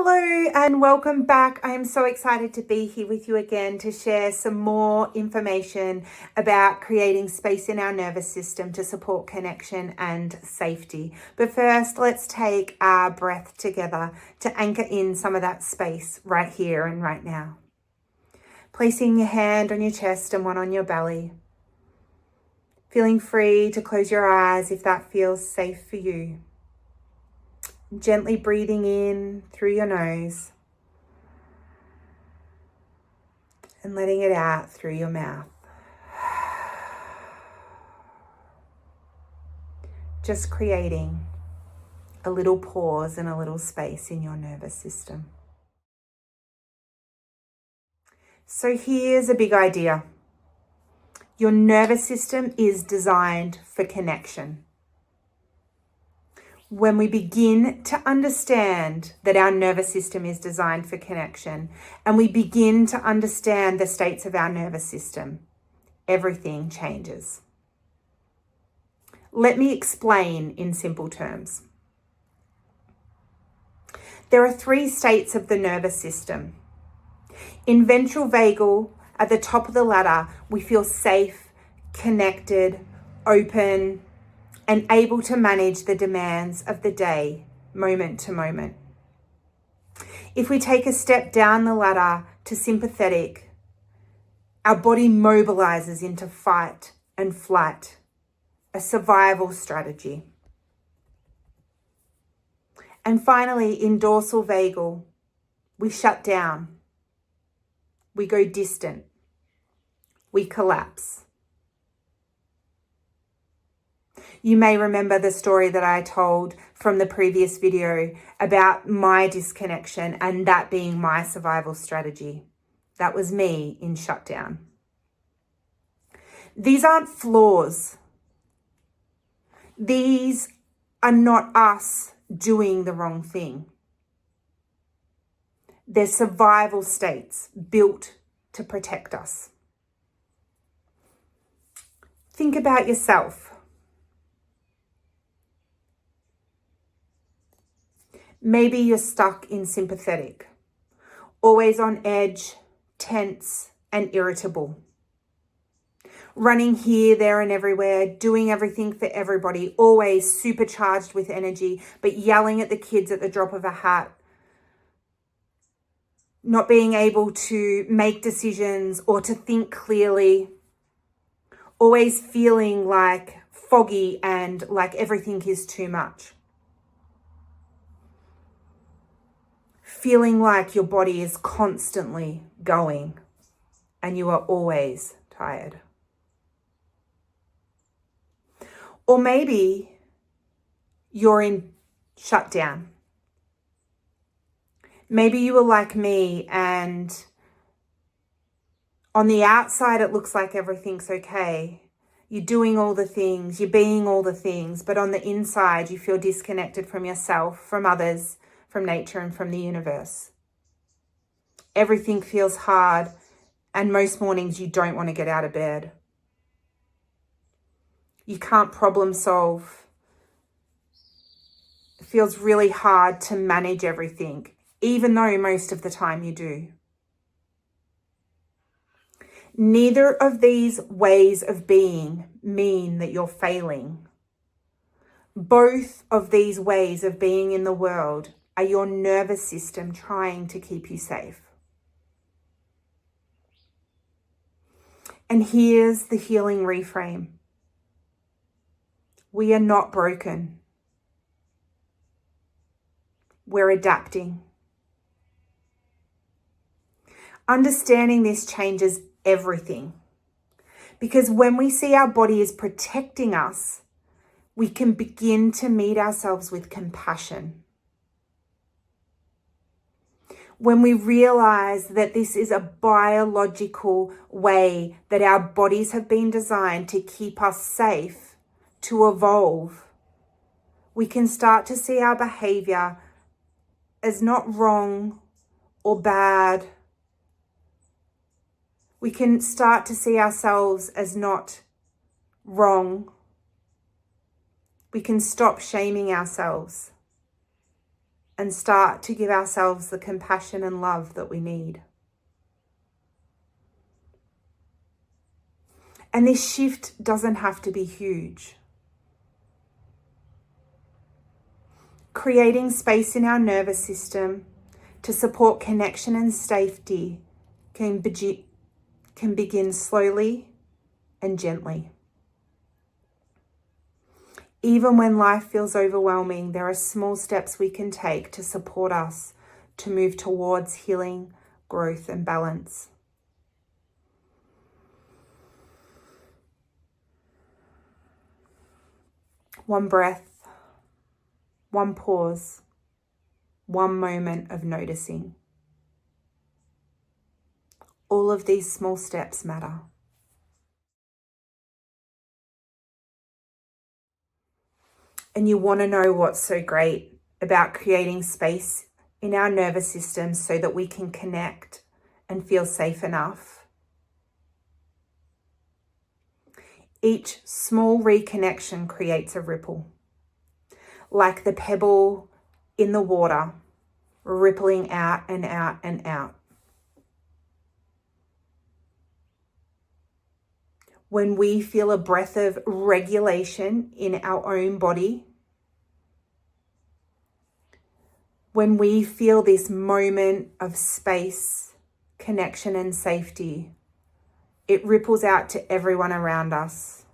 Hello and welcome back. I am so excited to be here with you again to share some more information about creating space in our nervous system to support connection and safety. But first, let's take our breath together to anchor in some of that space right here and right now. Placing your hand on your chest and one on your belly. Feeling free to close your eyes if that feels safe for you. Gently breathing in through your nose and letting it out through your mouth. Just creating a little pause and a little space in your nervous system. So here's a big idea. Your nervous system is designed for connection. When we begin to understand that our nervous system is designed for connection and we begin to understand the states of our nervous system, everything changes. Let me explain in simple terms. There are 3 states of the nervous system. In ventral vagal, at the top of the ladder, we feel safe, connected, open, and able to manage the demands of the day, moment to moment. If we take a step down the ladder to sympathetic, our body mobilizes into fight and flight, a survival strategy. And finally, in dorsal vagal, we shut down, we go distant, we collapse. You may remember the story that I told from the previous video about my disconnection and that being my survival strategy. That was me in shutdown. These aren't flaws. These are not us doing the wrong thing. They're survival states built to protect us. Think about yourself. Maybe you're stuck in sympathetic, always on edge, tense, and irritable. Running here, there, and everywhere, doing everything for everybody, always supercharged with energy, but yelling at the kids at the drop of a hat. Not being able to make decisions or to think clearly. Always feeling like foggy and like everything is too much. Feeling like your body is constantly going and you are always tired. Or maybe you're in shutdown. Maybe you were like me and on the outside it looks like everything's okay. You're doing all the things, you're being all the things, but on the inside you feel disconnected from yourself, from others, from nature and from the universe. Everything feels hard and most mornings you don't want to get out of bed. You can't problem solve. It feels really hard to manage everything, even though most of the time you do. Neither of these ways of being mean that you're failing. Both of these ways of being in the world are your nervous system trying to keep you safe. And here's the healing reframe. We are not broken. We're adapting. Understanding this changes everything. Because when we see our body as protecting us, we can begin to meet ourselves with compassion. When we realize that this is a biological way that our bodies have been designed to keep us safe, to evolve, we can start to see our behavior as not wrong or bad. We can start to see ourselves as not wrong. We can stop shaming ourselves and start to give ourselves the compassion and love that we need. And this shift doesn't have to be huge. Creating space in our nervous system to support connection and safety can begin slowly and gently. Even when life feels overwhelming, there are small steps we can take to support us to move towards healing, growth, and balance. One breath, one pause, one moment of noticing. All of these small steps matter. And you want to know what's so great about creating space in our nervous system so that we can connect and feel safe enough. Each small reconnection creates a ripple, like the pebble in the water, rippling out and out and out. When we feel a breath of regulation in our own body, when we feel this moment of space, connection, and safety, it ripples out to everyone around us,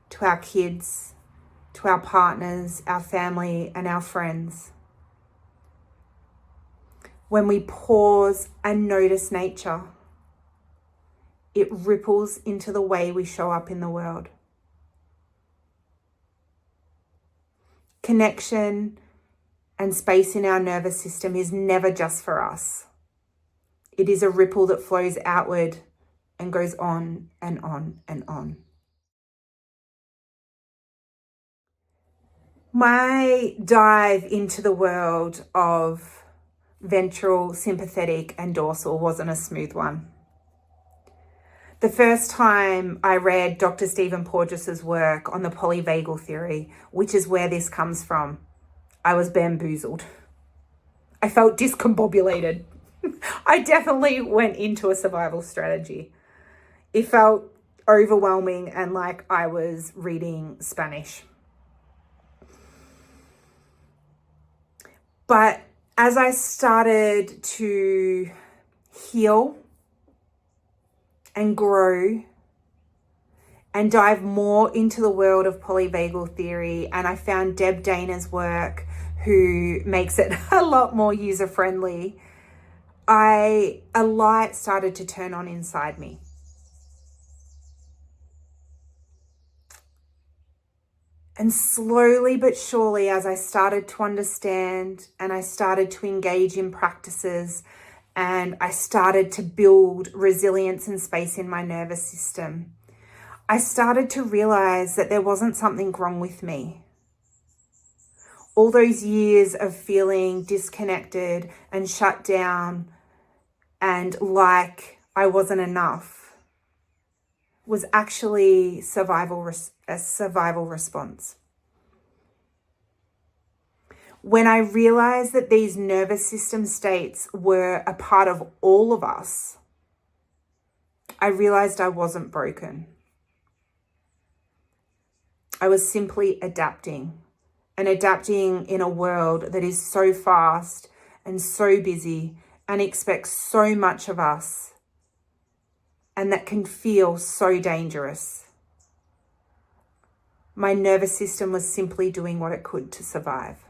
to our kids, to our partners, our family, and our friends. When we pause and notice nature, it ripples into the way we show up in the world. Connection and space in our nervous system is never just for us. It is a ripple that flows outward and goes on and on and on. My dive into the world of ventral, sympathetic, and dorsal wasn't a smooth one. The first time I read Dr. Stephen Porges's work on the polyvagal theory, which is where this comes from, I was bamboozled. I felt discombobulated. I definitely went into a survival strategy. It felt overwhelming and like I was reading Spanish. But as I started to heal and grow and dive more into the world of polyvagal theory, and I found Deb Dana's work, who makes it a lot more user-friendly, a light started to turn on inside me. And slowly but surely, as I started to understand and I started to engage in practices and I started to build resilience and space in my nervous system, I started to realize that there wasn't something wrong with me. All those years of feeling disconnected and shut down and like I wasn't enough was actually a survival response. When I realized that these nervous system states were a part of all of us, I realized I wasn't broken. I was simply adapting, and adapting in a world that is so fast and so busy and expects so much of us, and that can feel so dangerous. My nervous system was simply doing what it could to survive.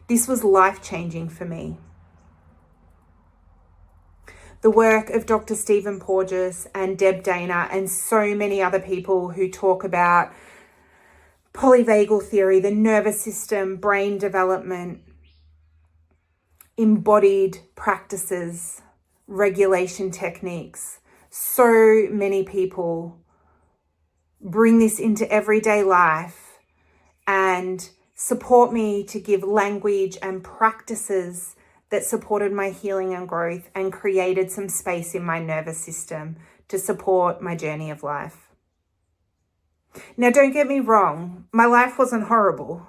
This was life-changing for me. The work of Dr. Stephen Porges and Deb Dana and so many other people who talk about polyvagal theory, the nervous system, brain development, embodied practices, regulation techniques. So many people bring this into everyday life and support me to give language and practices that supported my healing and growth and created some space in my nervous system to support my journey of life. Now, don't get me wrong, my life wasn't horrible.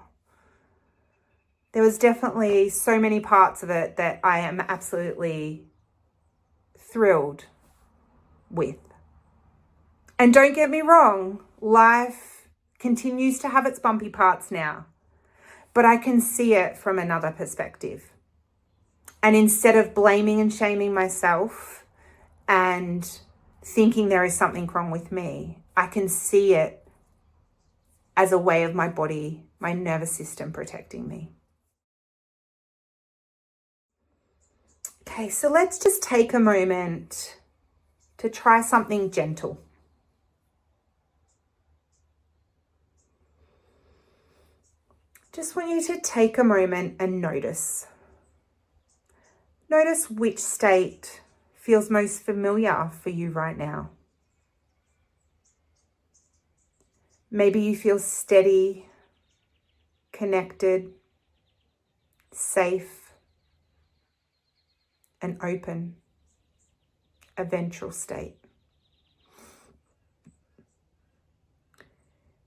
There was definitely so many parts of it that I am absolutely thrilled with. And don't get me wrong, life continues to have its bumpy parts now, but I can see it from another perspective. And instead of blaming and shaming myself and thinking there is something wrong with me, I can see it as a way of my body, my nervous system protecting me. Okay, so let's just take a moment to try something gentle. Just want you to take a moment and notice. Notice which state feels most familiar for you right now. Maybe you feel steady, connected, safe, and open, a ventral state.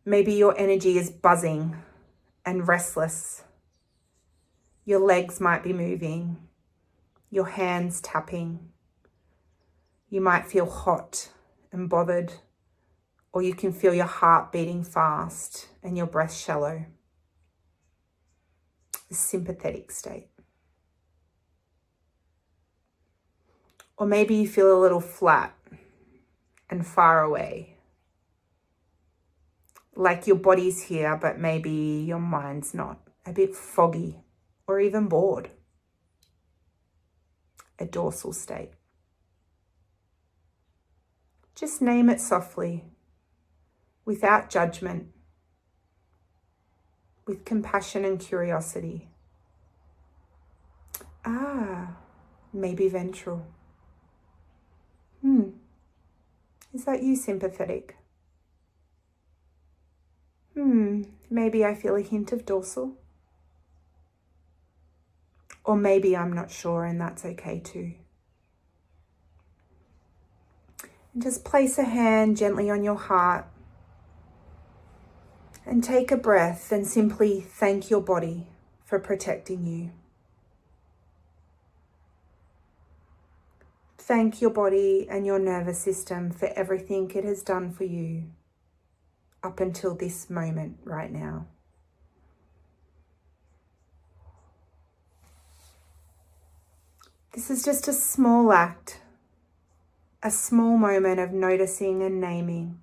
Maybe your energy is buzzing and restless. Your legs might be moving, your hands tapping. You might feel hot and bothered, or you can feel your heart beating fast and your breath shallow. The sympathetic state. Or maybe you feel a little flat and far away. Like your body's here, but maybe your mind's not. A bit foggy or even bored. A dorsal state. Just name it softly, without judgment, with compassion and curiosity. Maybe ventral. Is that you, sympathetic? Maybe I feel a hint of dorsal. Or maybe I'm not sure, and that's okay too. And just place a hand gently on your heart and take a breath and simply thank your body for protecting you. Thank your body and your nervous system for everything it has done for you up until this moment right now. This is just a small act, a small moment of noticing and naming.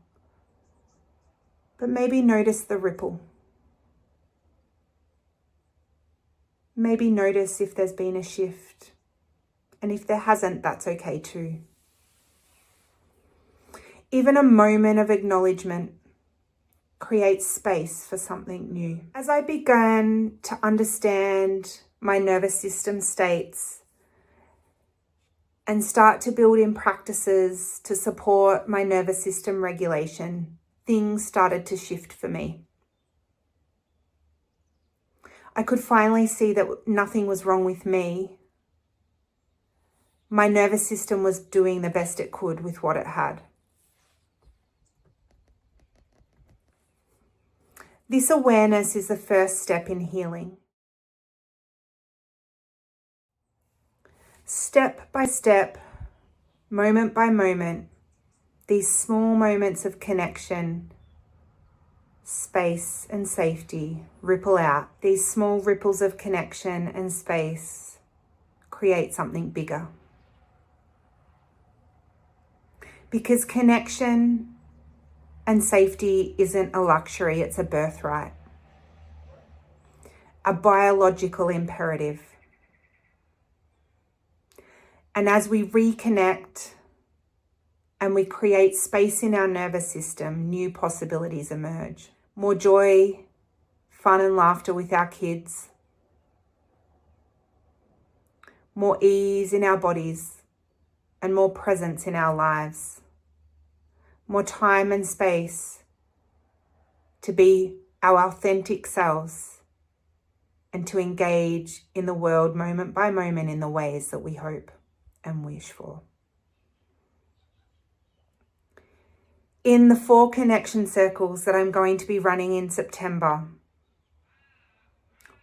But maybe notice the ripple. Maybe notice if there's been a shift. And if there hasn't, that's okay too. Even a moment of acknowledgement creates space for something new. As I began to understand my nervous system states and start to build in practices to support my nervous system regulation, things started to shift for me. I could finally see that nothing was wrong with me. My nervous system was doing the best it could with what it had. This awareness is the first step in healing. Step by step, moment by moment, these small moments of connection, space and safety ripple out. These small ripples of connection and space create something bigger. Because connection and safety isn't a luxury, it's a birthright, a biological imperative. And as we reconnect and we create space in our nervous system, new possibilities emerge. More joy, fun and laughter with our kids. More ease in our bodies and more presence in our lives. More time and space to be our authentic selves and to engage in the world moment by moment in the ways that we hope and wish for. In the 4 connection circles that I'm going to be running in September,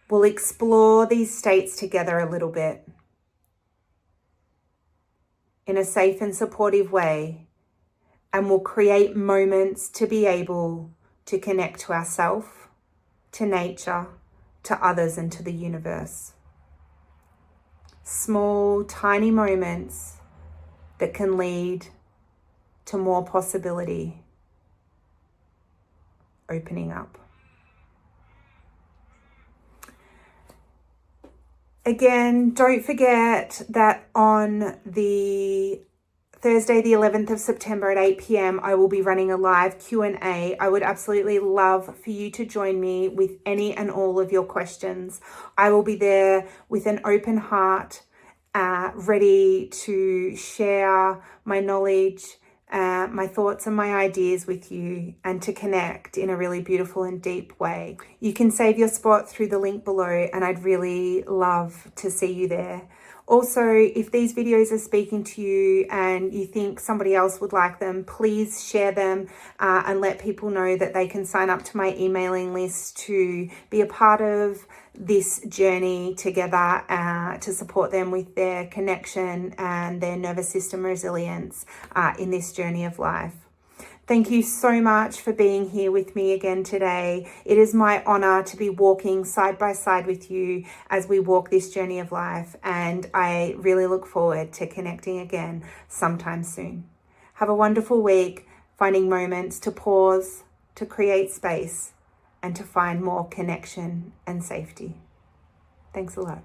We'll explore these states together a little bit in a safe and supportive way, and we'll create moments to be able to connect to ourselves, to nature, to others, and to the universe. Small, tiny moments that can lead to more possibility opening up. Again, don't forget that on the Thursday, the 11th of September at 8 p.m, I will be running a live Q&A. I would absolutely love for you to join me with any and all of your questions. I will be there with an open heart, ready to share my knowledge, my thoughts and my ideas with you, and to connect in a really beautiful and deep way. You can save your spot through the link below, and I'd really love to see you there. Also, if these videos are speaking to you and you think somebody else would like them, please share them and let people know that they can sign up to my emailing list to be a part of this journey together, to support them with their connection and their nervous system resilience in this journey of life. Thank you so much for being here with me again today. It is my honor to be walking side by side with you as we walk this journey of life, and I really look forward to connecting again sometime soon. Have a wonderful week, finding moments to pause, to create space, and to find more connection and safety. Thanks a lot.